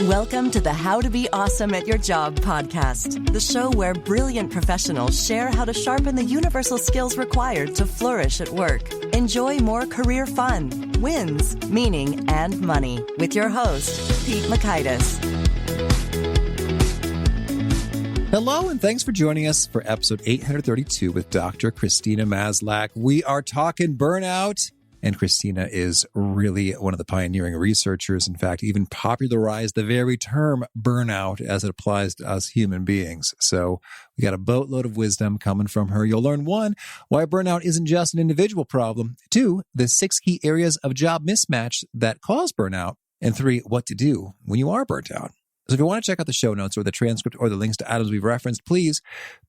Welcome to the How to Be Awesome at Your Job podcast, the show where brilliant professionals share how to sharpen the universal skills required to flourish at work. Enjoy more career fun, wins, meaning, and money with your host, Pete Makaitis. Hello, and thanks for joining us for episode 832 with Dr. Christina Maslach. We are talking burnout. And Christina is really one of the pioneering researchers, in fact, even popularized the very term burnout as it applies to us human beings. So we got a boatload of wisdom coming from her. You'll learn, 1, why burnout isn't just an individual problem, 2, the 6 key areas of job mismatch that cause burnout, and 3, what to do when you are burnt out. So if you want to check out the show notes or the transcript or the links to items we've referenced, please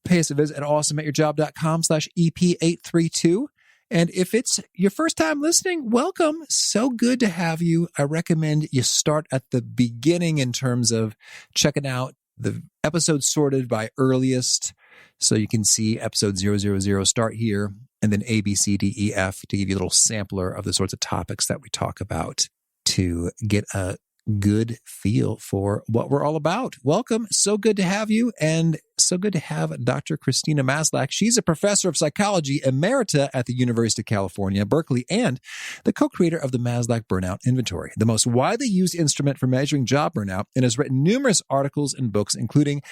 pay us a visit at awesomeatyourjob.com/EP832. And if it's your first time listening, welcome. So good to have you. I recommend you start at the beginning in terms of checking out the episodes sorted by earliest. So you can see episode 000, start here, and then A, B, C, D, E, F to give you a little sampler of the sorts of topics that we talk about to get a good feel for what we're all about. Welcome. So good to have you, and so good to have Dr. Christina Maslach. She's a professor of psychology emerita at the University of California, Berkeley, and the co-creator of the Maslach Burnout Inventory, the most widely used instrument for measuring job burnout, and has written numerous articles and books, including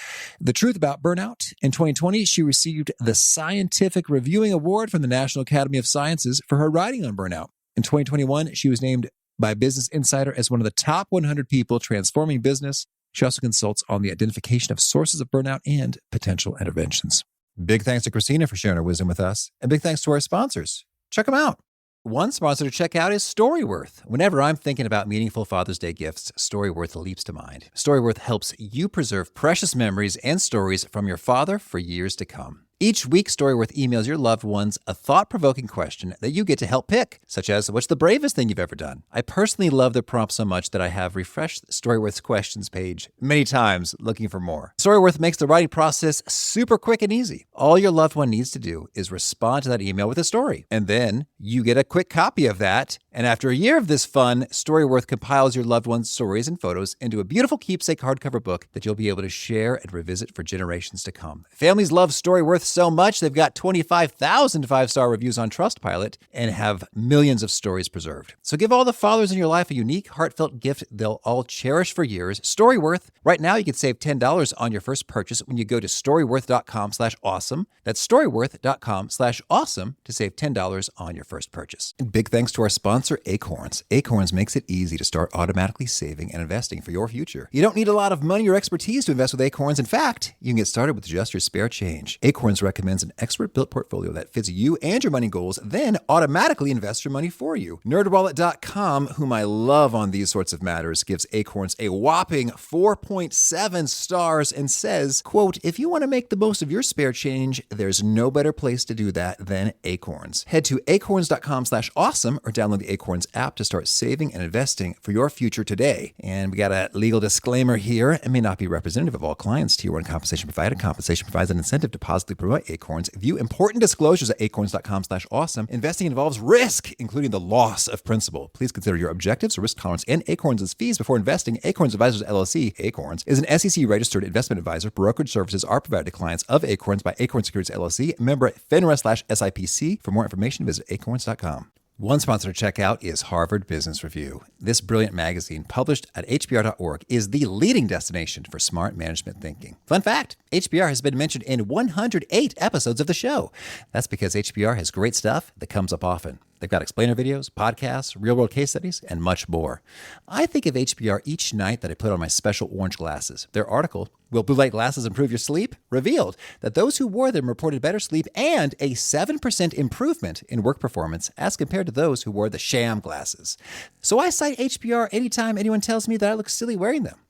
The Truth About Burnout. In 2020, she received the Scientific Reviewing Award from the National Academy of Sciences for her writing on burnout. In 2021, she was named by Business Insider as one of the top 100 people transforming business. She also consults on the identification of sources of burnout and potential interventions. Big thanks to Christina for sharing her wisdom with us, and big thanks to our sponsors. Check them out. One sponsor to check out is Storyworth. Whenever I'm thinking about meaningful Father's Day gifts, Storyworth leaps to mind. Storyworth helps you preserve precious memories and stories from your father for years to come. Each week, Storyworth emails your loved ones a thought-provoking question that you get to help pick, such as, what's the bravest thing you've ever done? I personally love the prompt so much that I have refreshed Storyworth's questions page many times looking for more. Storyworth makes the writing process super quick and easy. All your loved one needs to do is respond to that email with a story, and then you get a quick copy of that. And after a year of this fun, Storyworth compiles your loved one's stories and photos into a beautiful keepsake hardcover book that you'll be able to share and revisit for generations to come. Families love Storyworth so much, they've got 25,000 5-star reviews on Trustpilot and have millions of stories preserved. So give all the fathers in your life a unique, heartfelt gift they'll all cherish for years. Storyworth. Right now, you can save $10 on your first purchase when you go to storyworth.com/awesome. That's storyworth.com/awesome to save $10 on your first purchase. And big thanks to our sponsor, Acorns. Acorns makes it easy to start automatically saving and investing for your future. You don't need a lot of money or expertise to invest with Acorns. In fact, you can get started with just your spare change. Acorns recommends an expert-built portfolio that fits you and your money goals, then automatically invests your money for you. NerdWallet.com, whom I love on these sorts of matters, gives Acorns a whopping 4.7 stars and says, quote, if you want to make the most of your spare change, there's no better place to do that than Acorns. Head to acorns.com/awesome or download the Acorns app to start saving and investing for your future today. And we got a legal disclaimer here. It may not be representative of all clients. Tier 1 compensation provided. Compensation provides an incentive to positively promote Acorns. View important disclosures at acorns.com/awesome. Investing involves risk, including the loss of principal. Please consider your objectives, risk tolerance, and Acorns' fees before investing. Acorns Advisors LLC, Acorns, is an SEC-registered investment advisor. Brokerage services are provided to clients of Acorns by Acorns Securities LLC, member FINRA/SIPC. For more information, visit acorns.com. One sponsor to check out is Harvard Business Review. This brilliant magazine, published at hbr.org, is the leading destination for smart management thinking. Fun fact, HBR has been mentioned in 108 episodes of the show. That's because HBR has great stuff that comes up often. They've got explainer videos, podcasts, real-world case studies, and much more. I think of HBR each night that I put on my special orange glasses. Their article, Will Blue Light Glasses Improve Your Sleep?, revealed that those who wore them reported better sleep and a 7% improvement in work performance as compared to those who wore the sham glasses. So I cite HBR anytime anyone tells me that I look silly wearing them.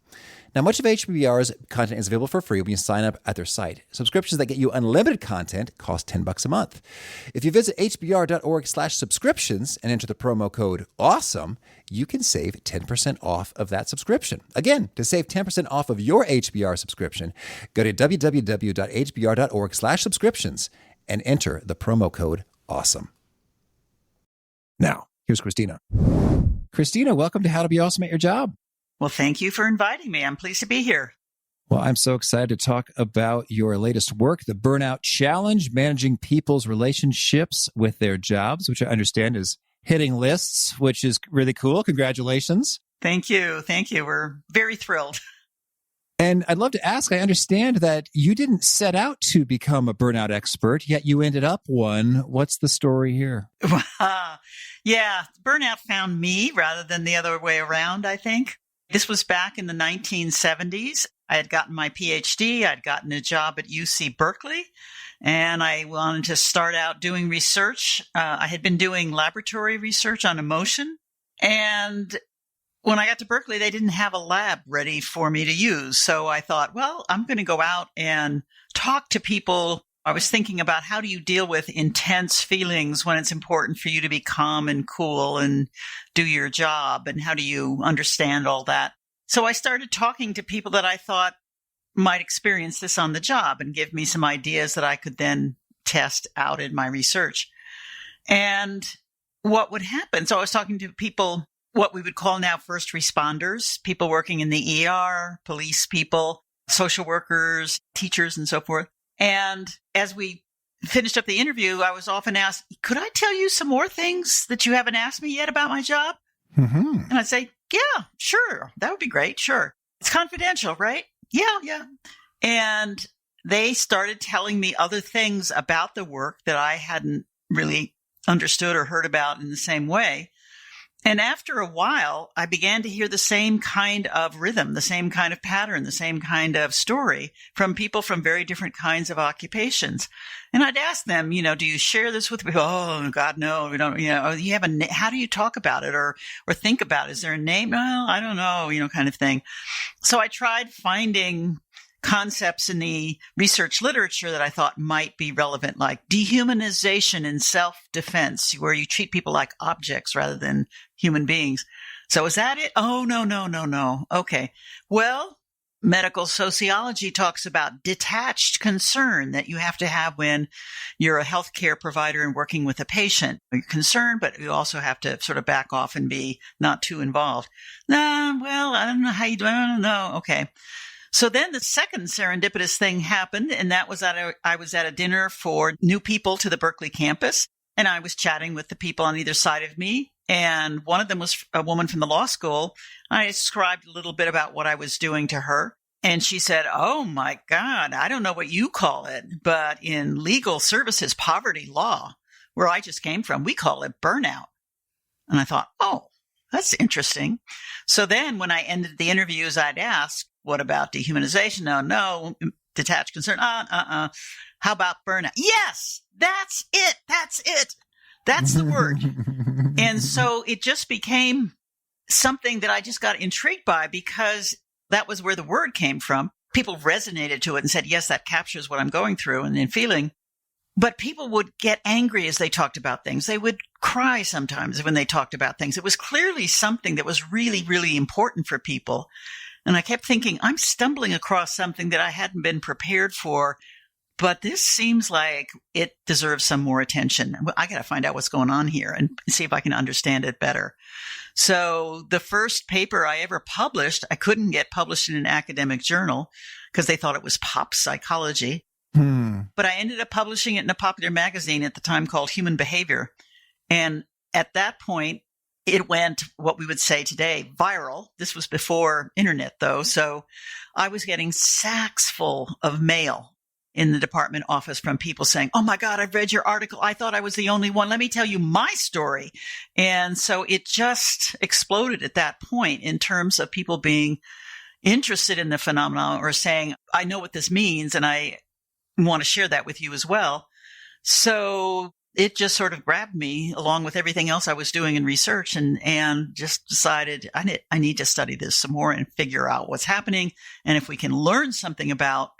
Now, much of HBR's content is available for free when you sign up at their site. Subscriptions that get you unlimited content cost $10 a month. If you visit hbr.org/subscriptions and enter the promo code AWESOME, you can save 10% off of that subscription. Again, to save 10% off of your HBR subscription, go to www.hbr.org/subscriptions and enter the promo code AWESOME. Now, here's Christina. Christina, welcome to How to Be Awesome at Your Job. Well, thank you for inviting me. I'm pleased to be here. Well, I'm so excited to talk about your latest work, the Burnout Challenge, managing people's relationships with their jobs, which I understand is hitting lists, which is really cool. Congratulations. Thank you. Thank you. We're very thrilled. And I'd love to ask, I understand that you didn't set out to become a burnout expert, yet you ended up one. What's the story here? Yeah, burnout found me rather than the other way around, I think. This was back in the 1970s. I had gotten my PhD. I'd gotten a job at UC Berkeley, and I wanted to start out doing research. I had been doing laboratory research on emotion. And when I got to Berkeley, they didn't have a lab ready for me to use. So I thought, well, I'm going to go out and talk to people. I was thinking about how do you deal with intense feelings when it's important for you to be calm and cool and do your job, and how do you understand all that? So I started talking to people that I thought might experience this on the job and give me some ideas that I could then test out in my research. And what would happen? So I was talking to people, what we would call now first responders, people working in the ER, police people, social workers, teachers, and so forth. And as we finished up the interview, I was often asked, could I tell you some more things that you haven't asked me yet about my job? Mm-hmm. And I'd say, yeah, sure. That would be great. Sure. It's confidential, right? Yeah. And they started telling me other things about the work that I hadn't really understood or heard about in the same way. And after a while, I began to hear the same kind of rhythm, the same kind of pattern, the same kind of story from people from very different kinds of occupations. And I'd ask them, do you share this with people? Oh, God, no, we don't, you have how do you talk about it or think about it? Is there a name? Well, I don't know, kind of thing. So I tried finding concepts in the research literature that I thought might be relevant, like dehumanization in self-defense, where you treat people like objects rather than human beings. So is that it? Oh, no. Okay. Well, medical sociology talks about detached concern that you have to have when you're a healthcare provider and working with a patient. You're concerned, but you also have to sort of back off and be not too involved. Well, I don't know how you do. I don't know. Okay. So then the second serendipitous thing happened, and that was that I was at a dinner for new people to the Berkeley campus, and I was chatting with the people on either side of me, and one of them was a woman from the law school. I described a little bit about what I was doing to her, and she said, oh my God, I don't know what you call it, but in legal services, poverty law, where I just came from, we call it burnout. And I thought, oh, that's interesting. So then when I ended the interviews, I'd ask, what about dehumanization? No. Detached concern? How about burnout? Yes, that's it. That's the word. And so it just became something that I just got intrigued by because that was where the word came from. People resonated to it and said, yes, that captures what I'm going through and feeling. But people would get angry as they talked about things. They would cry sometimes when they talked about things. It was clearly something that was really, really important for people. And I kept thinking, I'm stumbling across something that I hadn't been prepared for, but this seems like it deserves some more attention. I got to find out what's going on here and see if I can understand it better. So the first paper I ever published, I couldn't get published in an academic journal because they thought it was pop psychology. But I ended up publishing it in a popular magazine at the time called Human Behavior. And at that point, it went, what we would say today, viral. This was before internet, though. So I was getting sacks full of mail in the department office from people saying, oh, my God, I've read your article. I thought I was the only one. Let me tell you my story. And so it just exploded at that point in terms of people being interested in the phenomenon or saying, I know what this means, and I want to share that with you as well. So it just sort of grabbed me along with everything else I was doing in research and just decided I need to study this some more and figure out what's happening. And if we can learn something about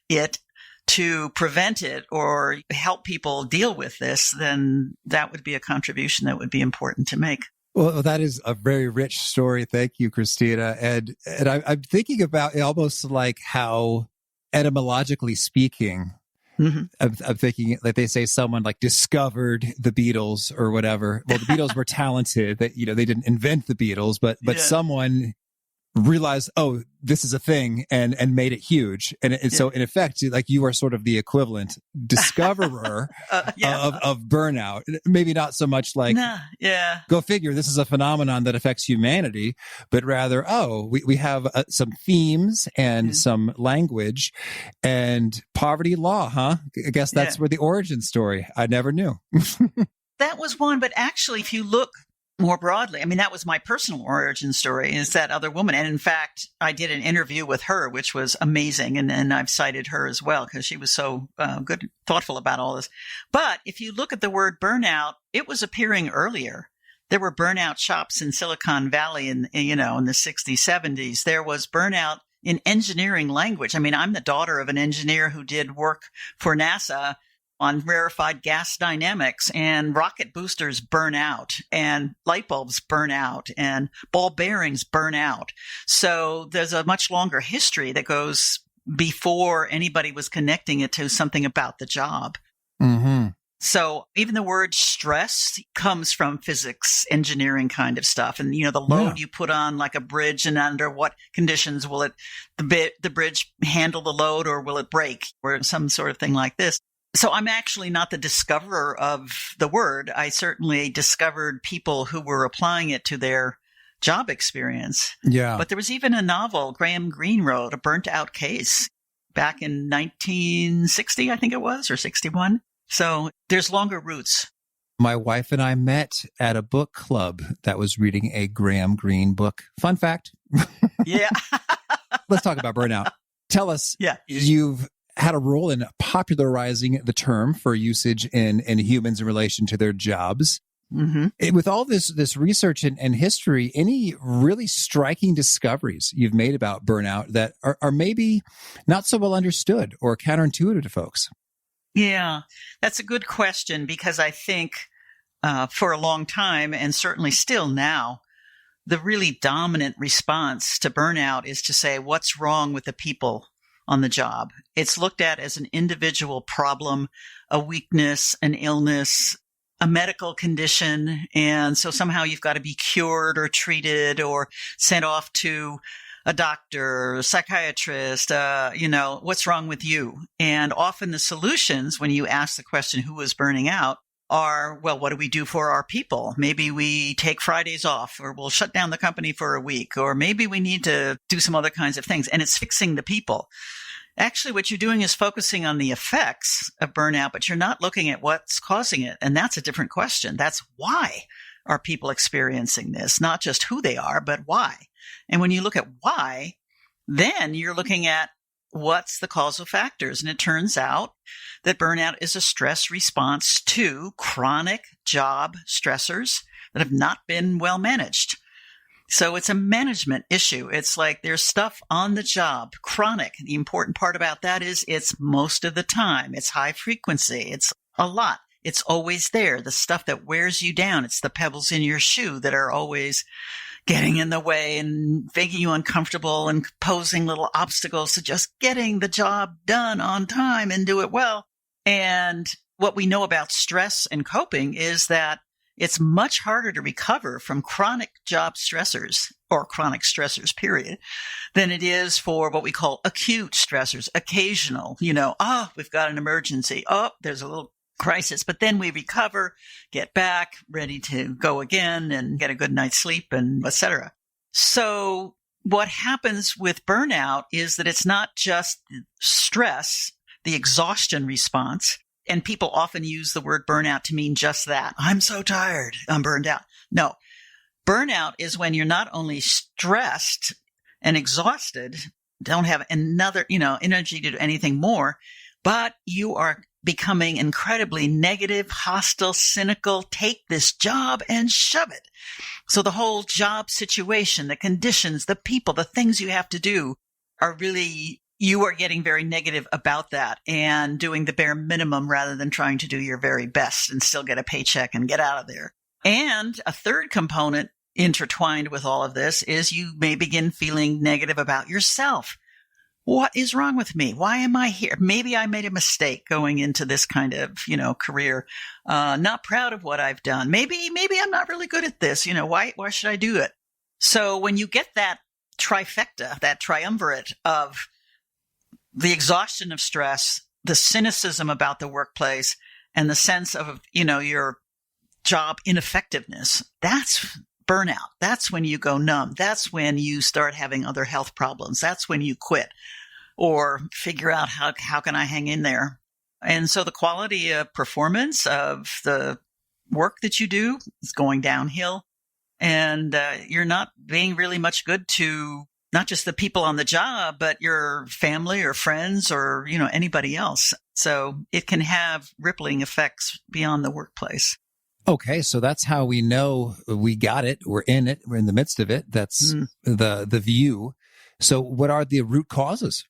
it to prevent it or help people deal with this, then that would be a contribution that would be important to make. Well, that is a very rich story. Thank you, Christina. And I'm thinking about it almost like how etymologically speaking, I'm thinking like they say someone like discovered the Beatles or whatever. Well, the Beatles were talented. That they didn't invent the Beatles, but someone realized, oh, this is a thing, and made it huge. So in effect, like, you are sort of the equivalent discoverer of burnout. Maybe not so much like, go figure, this is a phenomenon that affects humanity, but rather, we have some themes and some language and poverty law, huh? I guess that's where the origin story. I never knew. That was one, but actually, if you look more broadly, I mean, that was my personal origin story, is that other woman. And in fact, I did an interview with her, which was amazing. And I've cited her as well because she was so good, thoughtful about all this. But if you look at the word burnout, it was appearing earlier. There were burnout shops in Silicon Valley in the 60s, 70s. There was burnout in engineering language. I mean, I'm the daughter of an engineer who did work for NASA on rarefied gas dynamics, and rocket boosters burn out, and light bulbs burn out, and ball bearings burn out. So there's a much longer history that goes before anybody was connecting it to something about the job. Mm-hmm. So even the word stress comes from physics, engineering kind of stuff. And, the load you put on like a bridge, and under what conditions will the bridge handle the load, or will it break, or some sort of thing like this. So I'm actually not the discoverer of the word. I certainly discovered people who were applying it to their job experience. Yeah. But there was even a novel Graham Greene wrote, A Burnt Out Case, back in 1960, I think it was, or 61. So there's longer roots. My wife and I met at a book club that was reading a Graham Greene book. Fun fact. Yeah. Let's talk about burnout. Tell us, you've had a role in popularizing the term for usage in humans in relation to their jobs. Mm-hmm. With all this research and history, any really striking discoveries you've made about burnout that are maybe not so well understood or counterintuitive to folks? Yeah, that's a good question, because I think for a long time, and certainly still now, the really dominant response to burnout is to say, what's wrong with the people on the job? It's looked at as an individual problem, a weakness, an illness, a medical condition. And so somehow you've got to be cured or treated or sent off to a doctor, a psychiatrist, what's wrong with you? And often the solutions, when you ask the question, who is burning out, are, well, what do we do for our people? Maybe we take Fridays off, or we'll shut down the company for a week, or maybe we need to do some other kinds of things. And it's fixing the people. Actually, what you're doing is focusing on the effects of burnout, but you're not looking at what's causing it. And that's a different question. That's why are people experiencing this? Not just who they are, but why. And when you look at why, then you're looking at what's the causal factors. And it turns out that burnout is a stress response to chronic job stressors that have not been well managed. So it's a management issue. It's like there's stuff on the job, chronic. The important part about that is it's most of the time. It's high frequency. It's a lot. It's always there. The stuff that wears you down. It's the pebbles in your shoe that are always getting in the way and making you uncomfortable and posing little obstacles to just getting the job done on time and do it well. And what we know about stress and coping is that it's much harder to recover from chronic job stressors, or chronic stressors, period, than it is for what we call acute stressors, occasional, we've got an emergency. Oh, there's a little crisis, but then we recover, get back, ready to go again and get a good night's sleep, and et cetera. So what happens with burnout is that it's not just stress, the exhaustion response. And people often use the word burnout to mean just that. I'm so tired. I'm burned out. No, burnout is when you're not only stressed and exhausted, don't have another, energy to do anything more, but you are becoming incredibly negative, hostile, cynical, take this job and shove it. So the whole job situation, the conditions, the people, the things you have to do are really, you are getting very negative about that and doing the bare minimum rather than trying to do your very best and still get a paycheck and get out of there. And a third component intertwined with all of this is you may begin feeling negative about yourself. What is wrong with me? Why am I here? Maybe I made a mistake going into this kind of, career. Not proud of what I've done. Maybe I'm not really good at this. Why should I do it? So when you get that trifecta, that triumvirate of the exhaustion of stress, the cynicism about the workplace, and the sense of, your job ineffectiveness. That's burnout. That's when you go numb. That's when you start having other health problems. That's when you quit or figure out how can I hang in there. And so the quality of performance of the work that you do is going downhill. And you're not being really much good to not just the people on the job, but your family or friends or, anybody else. So it can have rippling effects beyond the workplace. Okay, so that's how we know we got it. We're in it. We're in the midst of it. That's the view. So what are the root causes?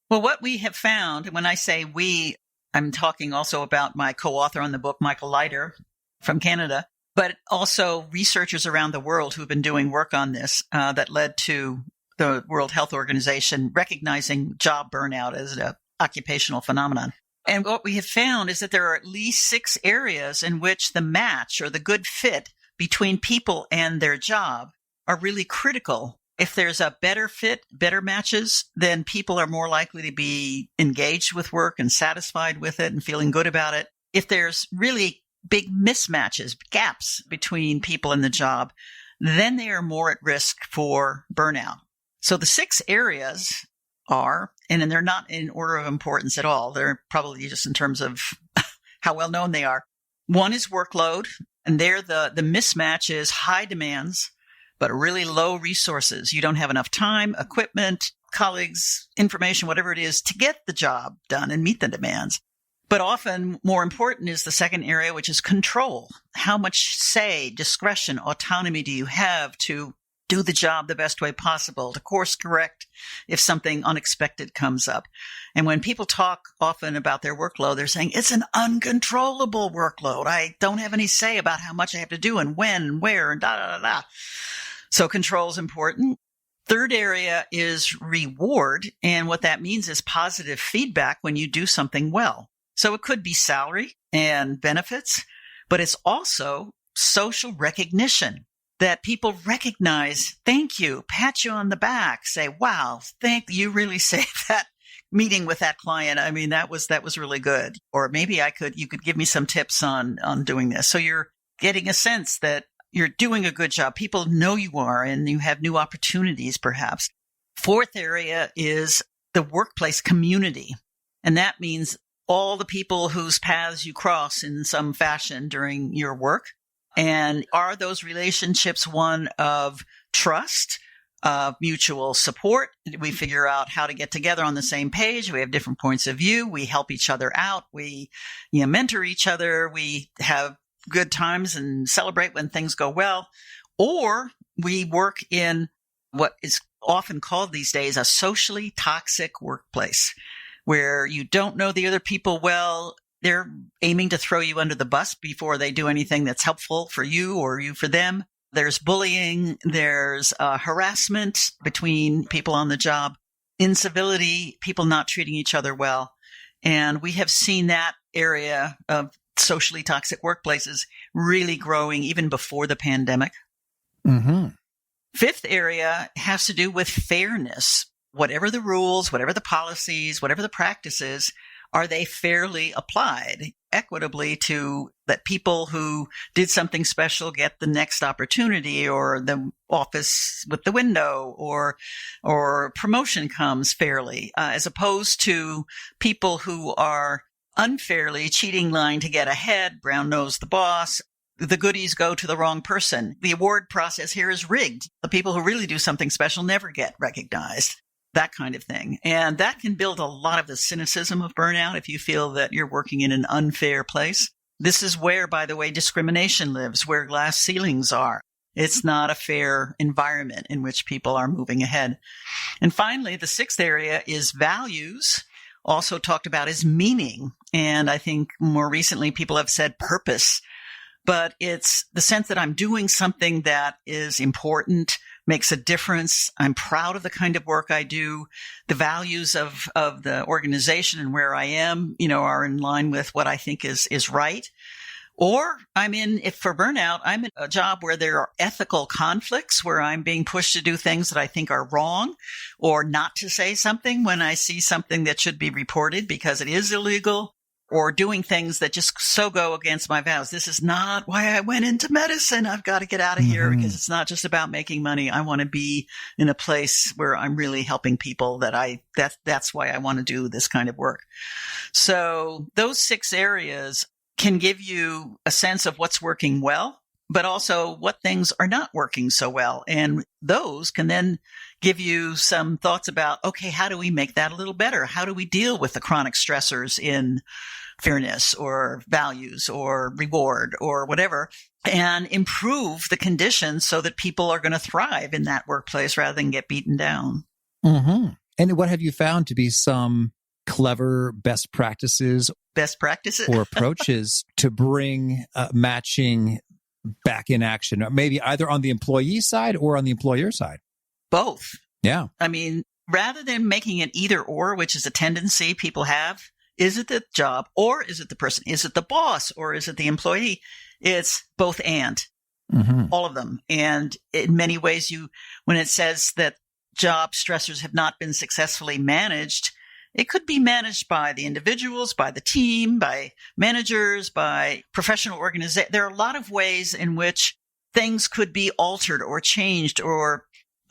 Well, what we have found, and when I say we, I'm talking also about my co-author on the book, Michael Leiter from Canada, but also researchers around the world who've been doing work on this that led to the World Health Organization recognizing job burnout as an occupational phenomenon. And what we have found is that there are at least 6 areas in which the match or the good fit between people and their job are really critical. If there's a better fit, better matches, then people are more likely to be engaged with work and satisfied with it and feeling good about it. If there's really big mismatches, gaps between people and the job, then they are more at risk for burnout. So the 6 areas are, and they're not in order of importance at all. They're probably just in terms of how well known they are. One is workload, and there the mismatch is high demands, but really low resources. You don't have enough time, equipment, colleagues, information, whatever it is, to get the job done and meet the demands. But often more important is the second area, which is control. How much say, discretion, autonomy do you have to do the job the best way possible, to course correct if something unexpected comes up? And when people talk often about their workload, they're saying it's an uncontrollable workload. I don't have any say about how much I have to do and when and where and da. So control is important. Third area is reward. And what that means is positive feedback when you do something well. So it could be salary and benefits, but it's also social recognition, that people recognize, thank you, pat you on the back, say, wow, thank you, really saved that meeting with that client. I mean, that was really good. Or maybe you could give me some tips on doing this. So you're getting a sense that you're doing a good job. People know you are, and you have new opportunities, perhaps. Fourth area is the workplace community. And that means all the people whose paths you cross in some fashion during your work. And are those relationships one of trust, of mutual support? We figure out how to get together on the same page. We have different points of view. We help each other out. We mentor each other. We have good times and celebrate when things go well. Or we work in what is often called these days a socially toxic workplace, where you don't know the other people well. They're aiming to throw you under the bus before they do anything that's helpful for you or you for them. There's bullying. There's harassment between people on the job, incivility, people not treating each other well. And we have seen that area of socially toxic workplaces really growing even before the pandemic. Mm-hmm. Fifth area has to do with fairness. Whatever the rules, whatever the policies, whatever the practices, are they fairly applied equitably to that people who did something special get the next opportunity, or the office with the window, or promotion comes fairly, as opposed to people who are unfairly cheating line to get ahead, brown nose the boss. The goodies go to the wrong person. The award process here is rigged. The people who really do something special never get recognized. That kind of thing. And that can build a lot of the cynicism of burnout if you feel that you're working in an unfair place. This is where, by the way, discrimination lives, where glass ceilings are. It's not a fair environment in which people are moving ahead. And finally, the sixth area is values, also talked about as meaning. And I think more recently people have said purpose, but it's the sense that I'm doing something that is important, makes a difference. I'm proud of the kind of work I do. The values of the organization and where I am, are in line with what I think is right. Or if for burnout, I'm in a job where there are ethical conflicts, where I'm being pushed to do things that I think are wrong, or not to say something when I see something that should be reported because it is illegal, or doing things that just so go against my vows. This is not why I went into medicine. I've got to get out of here because it's not just about making money. I want to be in a place where I'm really helping people. That's why I want to do this kind of work. So those 6 areas can give you a sense of what's working well, but also what things are not working so well. And those can then give you some thoughts about, okay, how do we make that a little better? How do we deal with the chronic stressors in fairness or values or reward or whatever, and improve the conditions so that people are going to thrive in that workplace rather than get beaten down? Mm-hmm. And what have you found to be some clever best practices or approaches to bring matching back in action, or maybe either on the employee side or on the employer side? Both. Yeah. Rather than making it either or, which is a tendency people have, is it the job or is it the person? Is it the boss or is it the employee? It's both and, all of them. And in many ways, when it says that job stressors have not been successfully managed, it could be managed by the individuals, by the team, by managers, by professional organizations. There are a lot of ways in which things could be altered or changed, or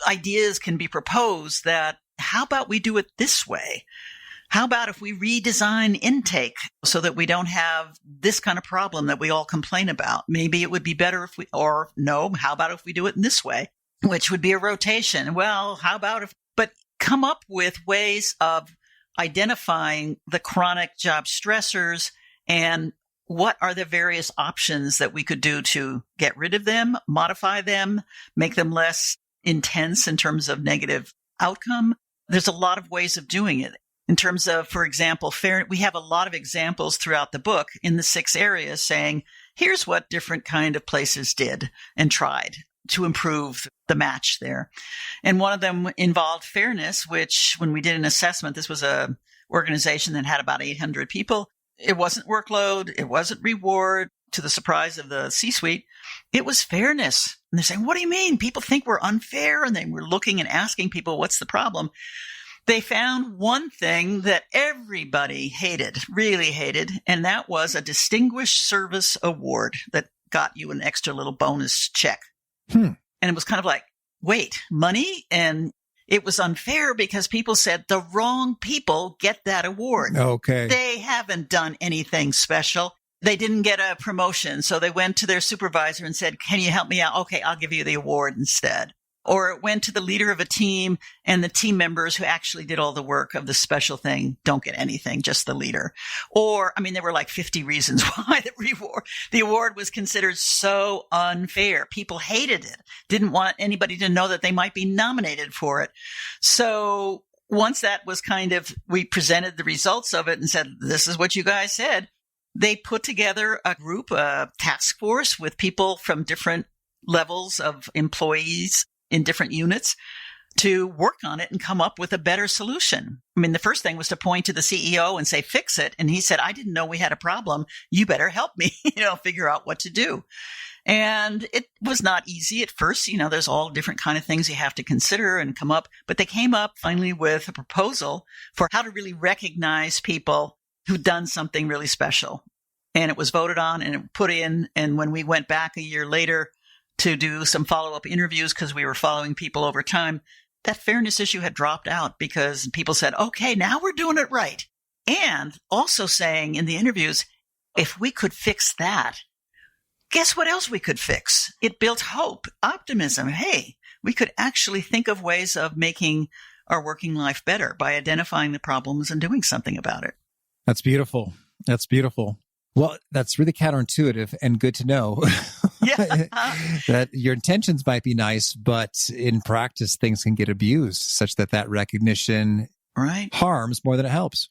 ideas can be proposed that, how about we do it this way? How about if we redesign intake so that we don't have this kind of problem that we all complain about? Maybe it would be better how about if we do it in this way, which would be a rotation? Well, but come up with ways of identifying the chronic job stressors and what are the various options that we could do to get rid of them, modify them, make them less intense in terms of negative outcome. There's a lot of ways of doing it. In terms of, for example, we have a lot of examples throughout the book in the 6 areas saying, here's what different kind of places did and tried to improve the match there. And one of them involved fairness, which when we did an assessment, this was a organization that had about 800 people. It wasn't workload. It wasn't reward, to the surprise of the C-suite. It was fairness. And they're saying, what do you mean? People think we're unfair. And they were looking and asking people, what's the problem? They found one thing that everybody really hated, and that was a distinguished service award that got you an extra little bonus check. And it was kind of like, wait, money? And it was unfair because people said the wrong people get that award. Okay. They haven't done anything special. They didn't get a promotion. So they went to their supervisor and said, can you help me out? Okay, I'll give you the award instead. Or it went to the leader of a team, and the team members who actually did all the work of the special thing don't get anything, just the leader. Or, there were like 50 reasons why the award was considered so unfair. People hated it, didn't want anybody to know that they might be nominated for it. So once that was we presented the results of it and said, this is what you guys said. They put together a group, a task force with people from different levels of employees in different units to work on it and come up with a better solution. The first thing was to point to the CEO and say, fix it. And he said, I didn't know we had a problem. You better help me, figure out what to do. And it was not easy at first. There's all different kind of things you have to consider and come up. But they came up finally with a proposal for how to really recognize people who'd done something really special. And it was voted on and put in. And when we went back a year later to do some follow-up interviews, because we were following people over time, that fairness issue had dropped out because people said, okay, now we're doing it right. And also saying in the interviews, if we could fix that, guess what else we could fix? It built hope, optimism. Hey, we could actually think of ways of making our working life better by identifying the problems and doing something about it. That's beautiful. That's beautiful. Well, that's really counterintuitive and good to know. Yeah. That your intentions might be nice, but in practice, things can get abused such that recognition harms more than it helps.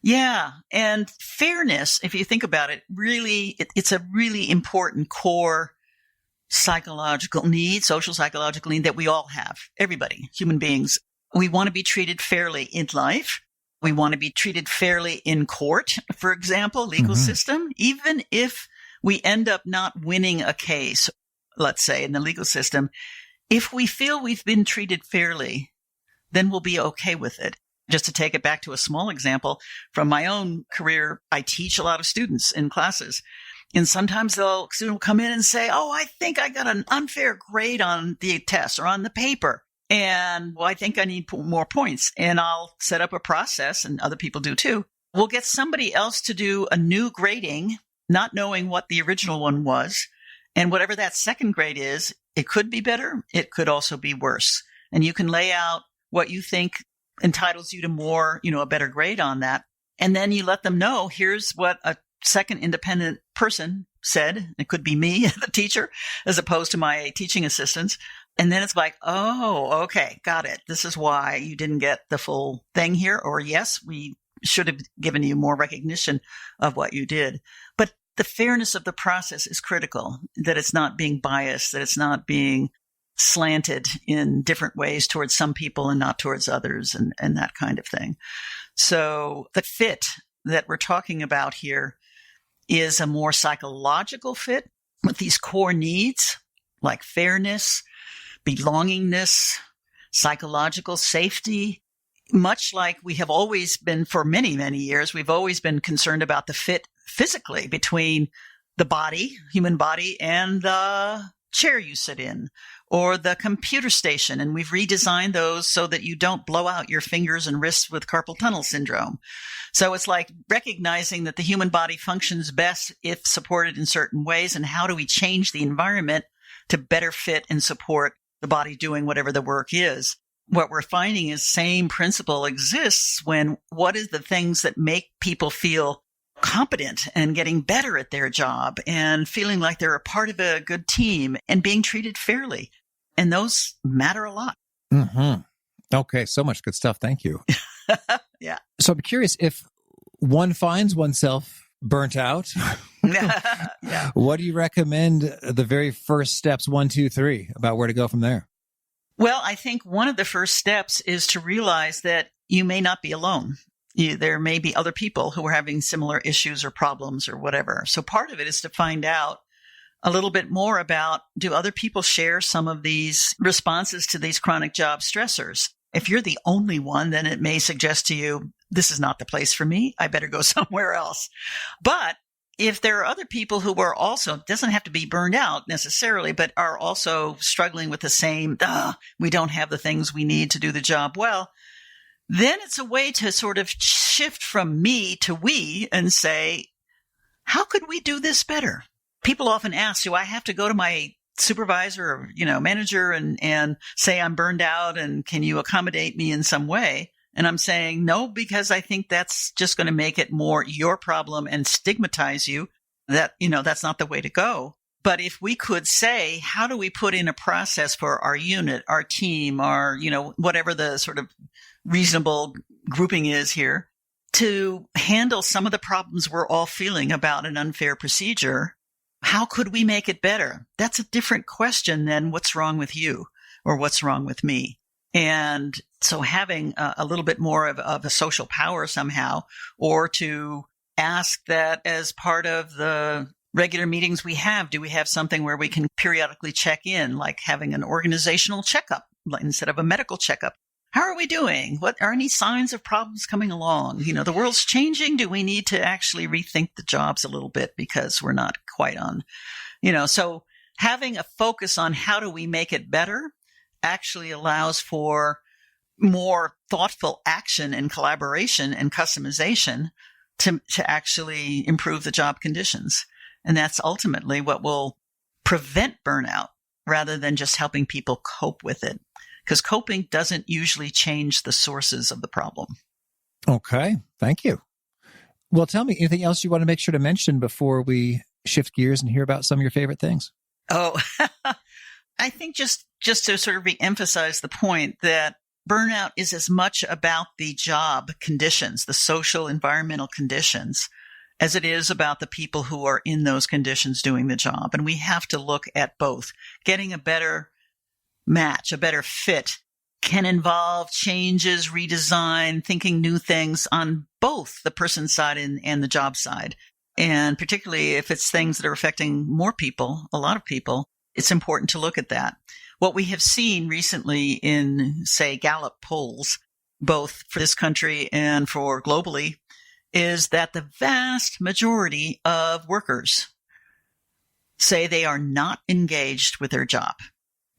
Yeah. And fairness, if you think about it, really, it's a really important core psychological need, social psychological need that we all have. Everybody, human beings. We want to be treated fairly in life. We want to be treated fairly in court, for example, legal system, even if we end up not winning a case, let's say in the legal system, if we feel we've been treated fairly, then we'll be okay with it. Just to take it back to a small example from my own career, I teach a lot of students in classes. And sometimes student will come in and say, oh, I think I got an unfair grade on the test or on the paper. And well, I think I need more points. And I'll set up a process, and other people do too. We'll get somebody else to do a new grading, not knowing what the original one was. And whatever that second grade is, it could be better. It could also be worse. And you can lay out what you think entitles you to more, a better grade on that. And then you let them know, here's what a second independent person said. It could be me, the teacher, as opposed to my teaching assistants. And then it's like, oh, okay, got it. This is why you didn't get the full thing here. Or yes, we should have given you more recognition of what you did. But the fairness of the process is critical, that it's not being biased, that it's not being slanted in different ways towards some people and not towards others, and that kind of thing. So the fit that we're talking about here is a more psychological fit with these core needs like fairness, belongingness, psychological safety. Much like we have always been for many, many years, we've always been concerned about the fit physically between the body, human body, and the chair you sit in or the computer station. And we've redesigned those so that you don't blow out your fingers and wrists with carpal tunnel syndrome. So it's like recognizing that the human body functions best if supported in certain ways. And how do we change the environment to better fit and support the body doing whatever the work is? What we're finding is same principle exists when what is the things that make people feel competent and getting better at their job and feeling like they're a part of a good team and being treated fairly. And those matter a lot. Mm-hmm. Okay. So much good stuff. Thank you. Yeah. So I'm curious if one finds oneself burnt out. Yeah. What do you recommend the very first steps, 1, 2, 3, about where to go from there? Well, I think one of the first steps is to realize that you may not be alone. There may be other people who are having similar issues or problems or whatever. So part of it is to find out a little bit more about, do other people share some of these responses to these chronic job stressors? If you're the only one, then it may suggest to you, this is not the place for me. I better go somewhere else. But if there are other people who are also, doesn't have to be burned out necessarily, but are also struggling with the same, we don't have the things we need to do the job well, then it's a way to sort of shift from me to we and say, how could we do this better? People often ask, do I have to go to my supervisor or, manager and say I'm burned out and can you accommodate me in some way? And I'm saying no, because I think that's just going to make it more your problem and stigmatize you. That, that's not the way to go. But if we could say, how do we put in a process for our unit, our team, our, whatever the sort of reasonable grouping is here, to handle some of the problems we're all feeling about an unfair procedure, how could we make it better? That's a different question than what's wrong with you or what's wrong with me. And so having a little bit more of a social power somehow, or to ask that as part of the regular meetings we have, do we have something where we can periodically check in, like having an organizational checkup instead of a medical checkup? How are we doing? What are any signs of problems coming along? The world's changing. Do we need to actually rethink the jobs a little bit because we're not quite on, so having a focus on how do we make it better actually allows for more thoughtful action and collaboration and customization to actually improve the job conditions. And that's ultimately what will prevent burnout rather than just helping people cope with it. Because coping doesn't usually change the sources of the problem. Okay. Thank you. Well, tell me, anything else you want to make sure to mention before we shift gears and hear about some of your favorite things? Oh, I think just to sort of reemphasize the point that burnout is as much about the job conditions, the social, environmental conditions, as it is about the people who are in those conditions doing the job. And we have to look at both. Getting a better match, a better fit, can involve changes, redesign, thinking new things on both the person side and the job side. And particularly if it's things that are affecting more people, a lot of people, it's important to look at that. What we have seen recently in, say, Gallup polls, both for this country and for globally, is that the vast majority of workers say they are not engaged with their job.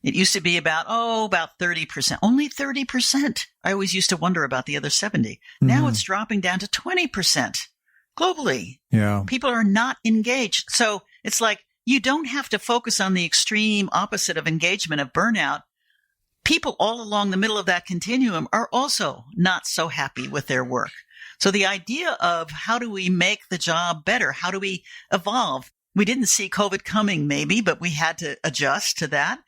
It used to be about 30%, only 30%. I always used to wonder about the other 70. Now it's dropping down to 20% globally. Yeah. People are not engaged. So it's like you don't have to focus on the extreme opposite of engagement of burnout. People all along the middle of that continuum are also not so happy with their work. So the idea of how do we make the job better? How do we evolve? We didn't see COVID coming maybe, but we had to adjust to that.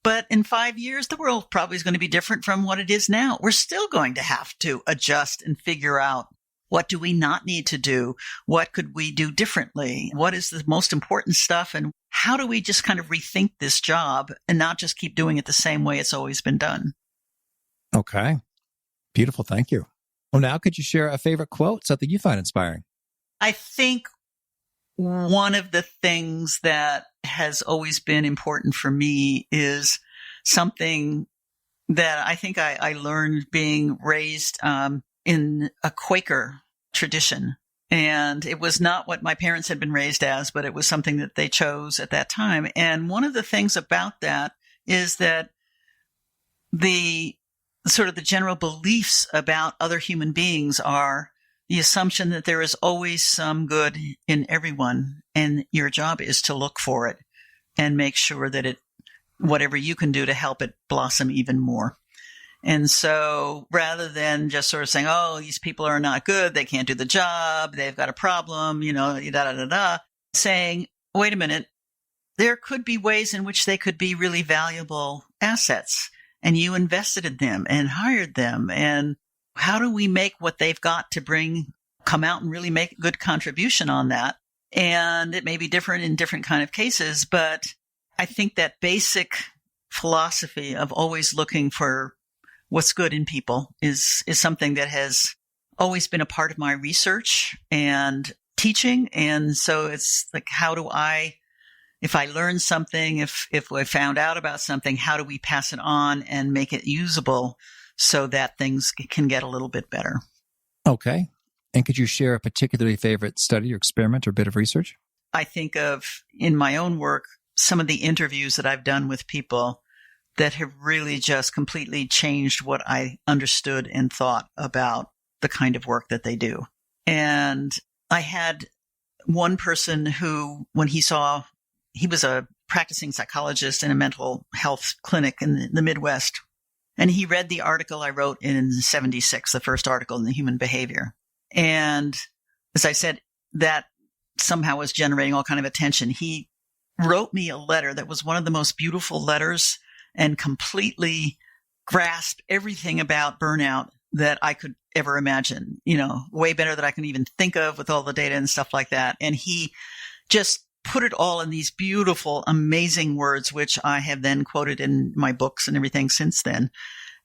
But in 5 years, the world probably is going to be different from what it is now. We're still going to have to adjust and figure out what do we not need to do? What could we do differently? What is the most important stuff? And how do we just kind of rethink this job and not just keep doing it the same way it's always been done? Okay. Beautiful. Thank you. Well, now could you share a favorite quote, something you find inspiring? I think one of the things that has always been important for me is something that I think I learned being raised in a Quaker tradition. And it was not what my parents had been raised as, but it was something that they chose at that time. And one of the things about that is that the sort of the general beliefs about other human beings are the assumption that there is always some good in everyone, and your job is to look for it and make sure that whatever you can do to help it blossom even more. And so rather than just sort of saying, oh, these people are not good, they can't do the job, they've got a problem, saying, wait a minute, there could be ways in which they could be really valuable assets, and you invested in them and hired them. And how do we make what they've got to come out and really make a good contribution on that? And it may be different in different kind of cases, but I think that basic philosophy of always looking for what's good in people is something that has always been a part of my research and teaching. And so it's like, how do if I learn something, if I found out about something, how do we pass it on and make it usable so that things can get a little bit better? Okay. And could you share a particularly favorite study or experiment or bit of research? I think of, in my own work, some of the interviews that I've done with people that have really just completely changed what I understood and thought about the kind of work that they do. And I had one person who, when he was a practicing psychologist in a mental health clinic in the Midwest, and he read the article I wrote in 76, the first article in the Human Behavior. And as I said, that somehow was generating all kind of attention. He wrote me a letter that was one of the most beautiful letters and completely grasped everything about burnout that I could ever imagine, way better than I can even think of with all the data and stuff like that. And he just put it all in these beautiful, amazing words, which I have then quoted in my books and everything since then.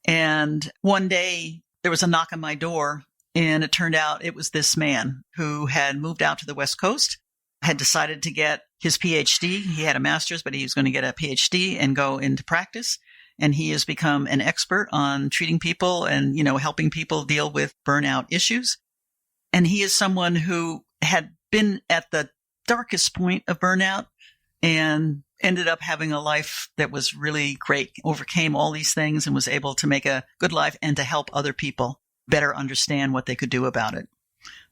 And one day there was a knock on my door, and it turned out it was this man who had moved out to the West Coast, had decided to get his PhD. He had a master's, but he was going to get a PhD and go into practice. And he has become an expert on treating people and, helping people deal with burnout issues. And he is someone who had been at the darkest point of burnout and ended up having a life that was really great, overcame all these things and was able to make a good life and to help other people better understand what they could do about it.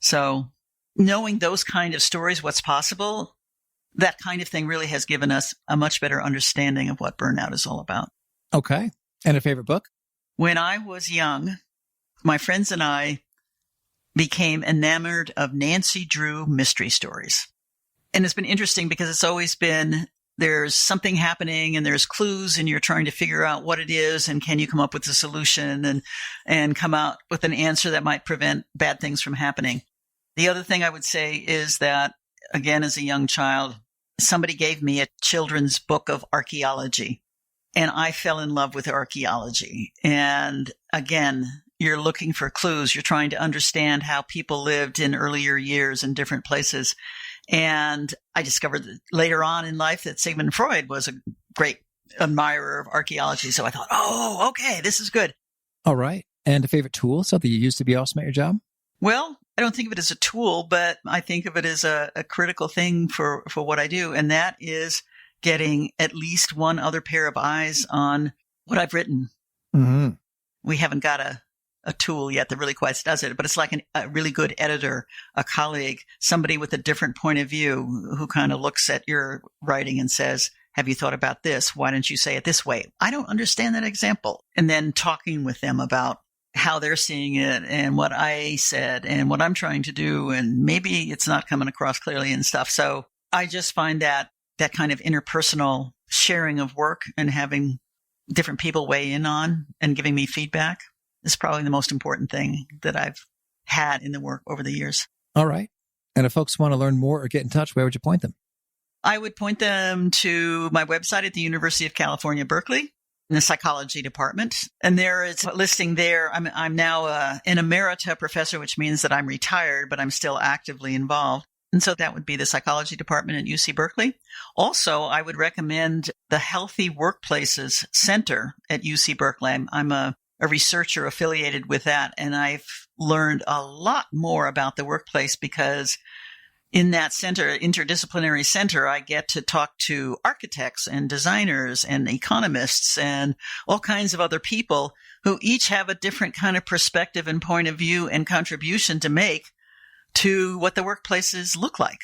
So knowing those kind of stories, what's possible, that kind of thing really has given us a much better understanding of what burnout is all about. Okay. And a favorite book? When I was young, my friends and I became enamored of Nancy Drew mystery stories. And it's been interesting because it's always been, there's something happening and there's clues and you're trying to figure out what it is and can you come up with a solution and come out with an answer that might prevent bad things from happening. The other thing I would say is that, again, as a young child, somebody gave me a children's book of archaeology, and I fell in love with archaeology. And again, you're looking for clues. You're trying to understand how people lived in earlier years in different places. And I discovered later on in life that Sigmund Freud was a great admirer of archaeology. So I thought, oh, okay, this is good. All right. And a favorite tool, something you used to be awesome at your job? Well, I don't think of it as a tool, but I think of it as a critical thing for what I do. And that is getting at least one other pair of eyes on what I've written. Mm-hmm. We haven't got a tool yet that really quite does it, but it's like a really good editor, a colleague, somebody with a different point of view who kind of looks at your writing and says, have you thought about this? Why don't you say it this way? I don't understand that example. And then talking with them about how they're seeing it and what I said and what I'm trying to do. And maybe it's not coming across clearly and stuff. So I just find that kind of interpersonal sharing of work and having different people weigh in on and giving me feedback is probably the most important thing that I've had in the work over the years. All right. And if folks want to learn more or get in touch, where would you point them? I would point them to my website at the University of California, Berkeley, in the psychology department. And there is a listing there. I'm now an Emerita professor, which means that I'm retired, but I'm still actively involved. And so that would be the psychology department at UC Berkeley. Also, I would recommend the Healthy Workplaces Center at UC Berkeley. I'm a researcher affiliated with that, and I've learned a lot more about the workplace because in that center, interdisciplinary center, I get to talk to architects and designers and economists and all kinds of other people who each have a different kind of perspective and point of view and contribution to make to what the workplaces look like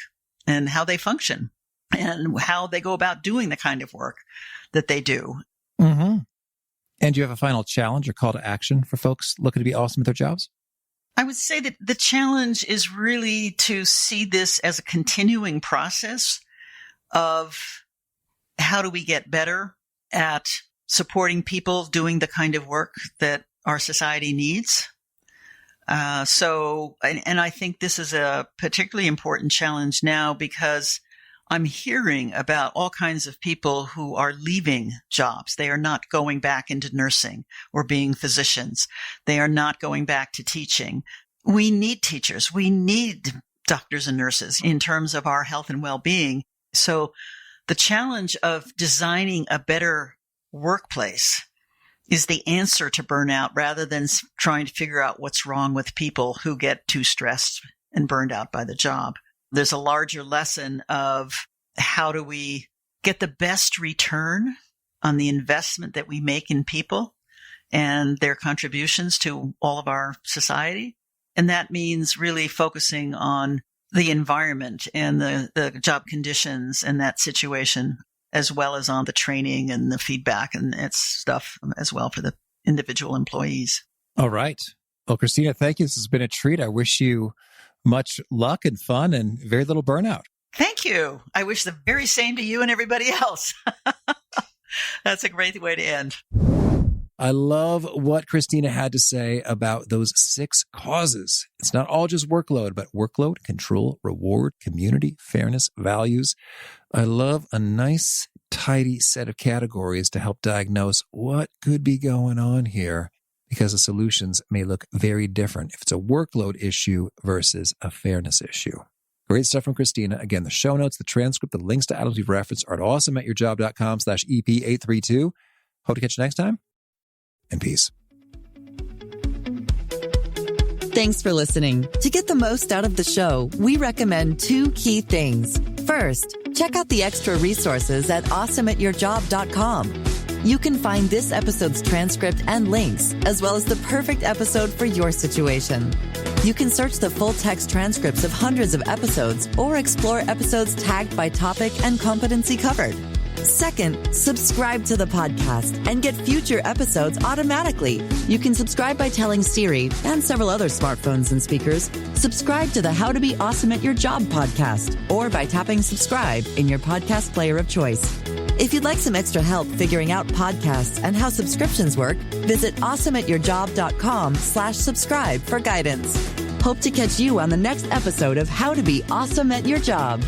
and how they function and how they go about doing the kind of work that they do. Mm-hmm. And do you have a final challenge or call to action for folks looking to be awesome at their jobs? I would say that the challenge is really to see this as a continuing process of how do we get better at supporting people doing the kind of work that our society needs. And I think this is a particularly important challenge now because I'm hearing about all kinds of people who are leaving jobs. They are not going back into nursing or being physicians. They are not going back to teaching. We need teachers. We need doctors and nurses in terms of our health and well-being. So the challenge of designing a better workplace is the answer to burnout rather than trying to figure out what's wrong with people who get too stressed and burned out by the job. There's a larger lesson of how do we get the best return on the investment that we make in people and their contributions to all of our society. And that means really focusing on the environment and the job conditions and that situation, as well as on the training and the feedback and its stuff as well for the individual employees. All right. Well, Christina, thank you. This has been a treat. I wish you much luck and fun and very little burnout. Thank you. I wish the very same to you and everybody else. That's a great way to end. I love what Christina had to say about those 6 causes. It's not all just workload, but workload, control, reward, community, fairness, values. I love a nice, tidy set of categories to help diagnose what could be going on here, because the solutions may look very different if it's a workload issue versus a fairness issue. Great stuff from Christina. Again, the show notes, the transcript, the links to items we've referenced are at awesomeatyourjob.com/EP832. Hope to catch you next time. And peace. Thanks for listening. To get the most out of the show, we recommend 2 key things. First, check out the extra resources at awesomeatyourjob.com. You can find this episode's transcript and links, as well as the perfect episode for your situation. You can search the full text transcripts of hundreds of episodes or explore episodes tagged by topic and competency covered. Second, subscribe to the podcast and get future episodes automatically. You can subscribe by telling Siri and several other smartphones and speakers, subscribe to the How to Be Awesome at Your Job podcast, or by tapping subscribe in your podcast player of choice. If you'd like some extra help figuring out podcasts and how subscriptions work, visit awesomeatyourjob.com/subscribe for guidance. Hope to catch you on the next episode of How to Be Awesome at Your Job.